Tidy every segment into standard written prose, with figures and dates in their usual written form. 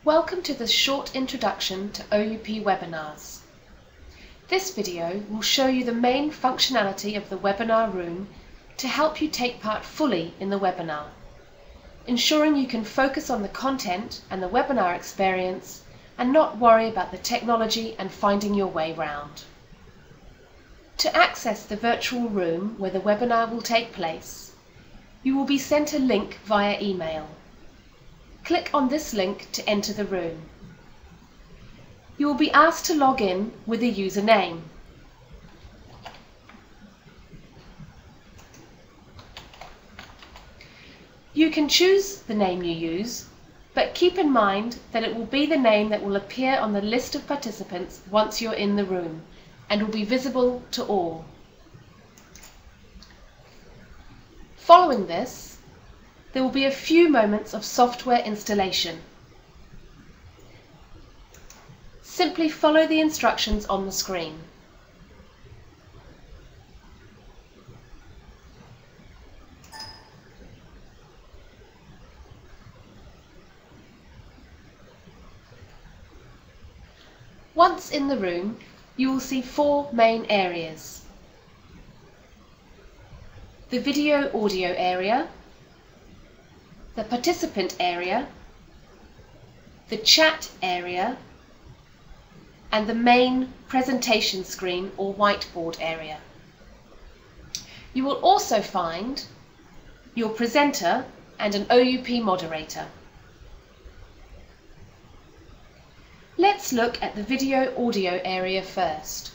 Welcome to this short introduction to OUP webinars. This video will show you the main functionality of the webinar room to help you take part fully in the webinar, ensuring you can focus on the content and the webinar experience and not worry about the technology and finding your way round. To access the virtual room where the webinar will take place, you will be sent a link via email. Click on this link to enter the room. You will be asked to log in with a username. You can choose the name you use, but keep in mind that it will be the name that will appear on the list of participants once you're in the room and will be visible to all. Following this, there will be a few moments of software installation. Simply follow the instructions on the screen. Once in the room, you will see four main areas: the video audio area, the participant area, the chat area, and the main presentation screen or whiteboard area. You will also find your presenter and an OUP moderator. Let's look at the video audio area first.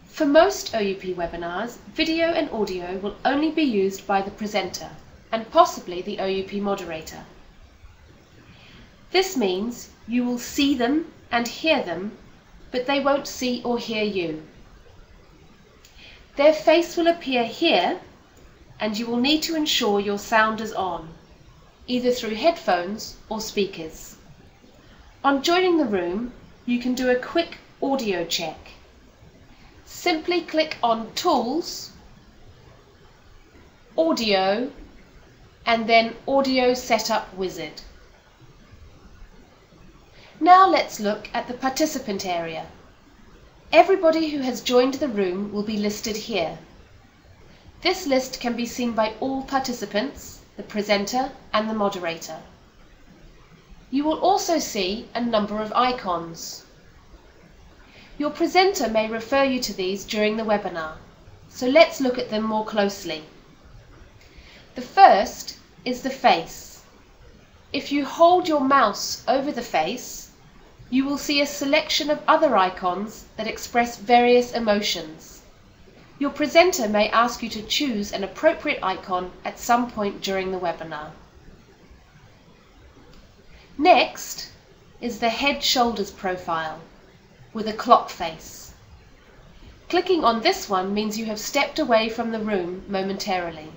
For most OUP webinars, video and audio will only be used by the presenter and possibly the OUP moderator. This means you will see them and hear them, but they won't see or hear you. Their face will appear here, and you will need to ensure your sound is on, either through headphones or speakers. On joining the room, you can do a quick audio check. Simply click on Tools, Audio, and then Audio Setup Wizard. Now let's look at the participant area. Everybody who has joined the room will be listed here. This list can be seen by all participants, the presenter and the moderator. You will also see a number of icons. Your presenter may refer you to these during the webinar, so let's look at them more closely. The first is the face. If you hold your mouse over the face, you will see a selection of other icons that express various emotions. Your presenter may ask you to choose an appropriate icon at some point during the webinar. Next is the head-shoulders profile with a clock face. Clicking on this one means you have stepped away from the room momentarily.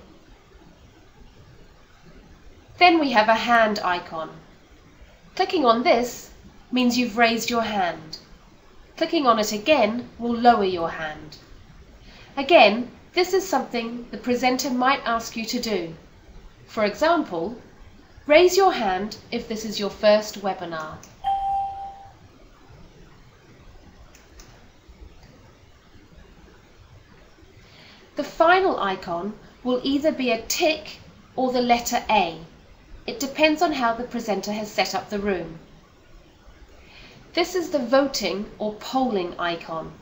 Then we have a hand icon. Clicking on this means you've raised your hand. Clicking on it again will lower your hand. Again, this is something the presenter might ask you to do. For example, raise your hand if this is your first webinar. The final icon will either be a tick or the letter A. It depends on how the presenter has set up the room. This is the voting or polling icon.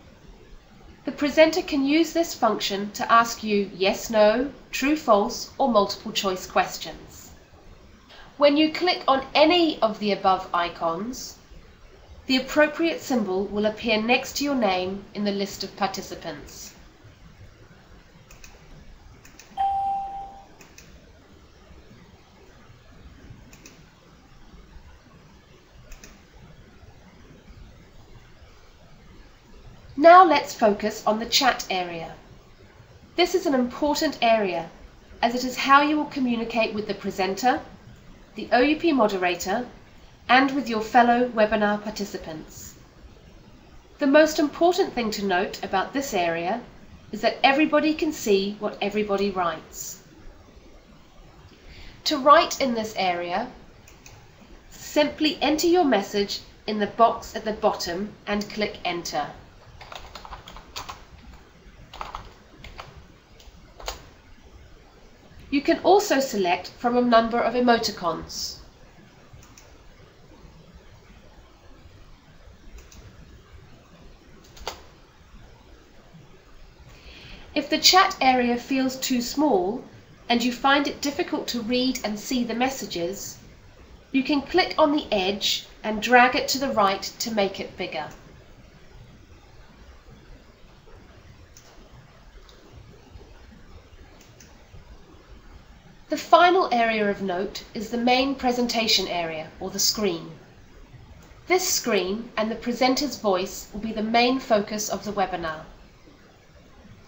The presenter can use this function to ask you yes, no, true, false, or multiple choice questions. When you click on any of the above icons, the appropriate symbol will appear next to your name in the list of participants. Now let's focus on the chat area. This is an important area as it is how you will communicate with the presenter, the OUP moderator, and with your fellow webinar participants. The most important thing to note about this area is that everybody can see what everybody writes. To write in this area, simply enter your message in the box at the bottom and click Enter. You can also select from a number of emoticons. If the chat area feels too small and you find it difficult to read and see the messages, you can click on the edge and drag it to the right to make it bigger. The final area of note is the main presentation area, or the screen. This screen and the presenter's voice will be the main focus of the webinar.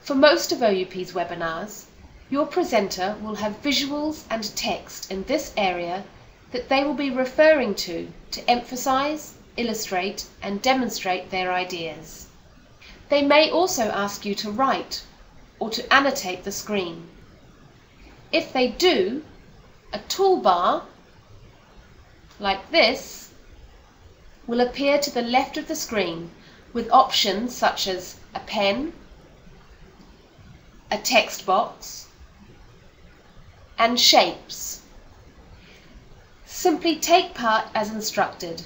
For most of OUP's webinars, your presenter will have visuals and text in this area that they will be referring to emphasize, illustrate, and demonstrate their ideas. They may also ask you to write or to annotate the screen. If they do, a toolbar like this will appear to the left of the screen with options such as a pen, a text box, and shapes. Simply take part as instructed.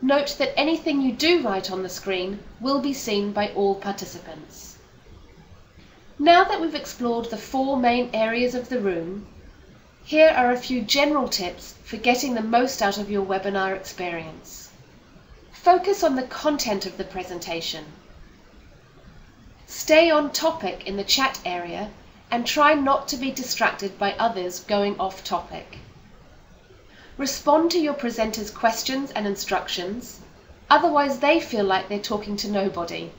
Note that anything you do write on the screen will be seen by all participants. Now that we've explored the 4 main areas of the room, here are a few general tips for getting the most out of your webinar experience. Focus on the content of the presentation. Stay on topic in the chat area and try not to be distracted by others going off topic. Respond to your presenter's questions and instructions, otherwise they feel like they're talking to nobody.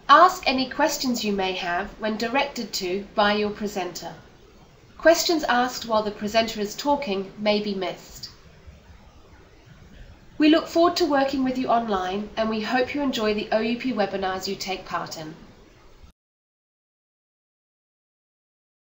Ask any questions you may have when directed to by your presenter. Questions asked while the presenter is talking may be missed. We look forward to working with you online, and we hope you enjoy the OUP webinars you take part in.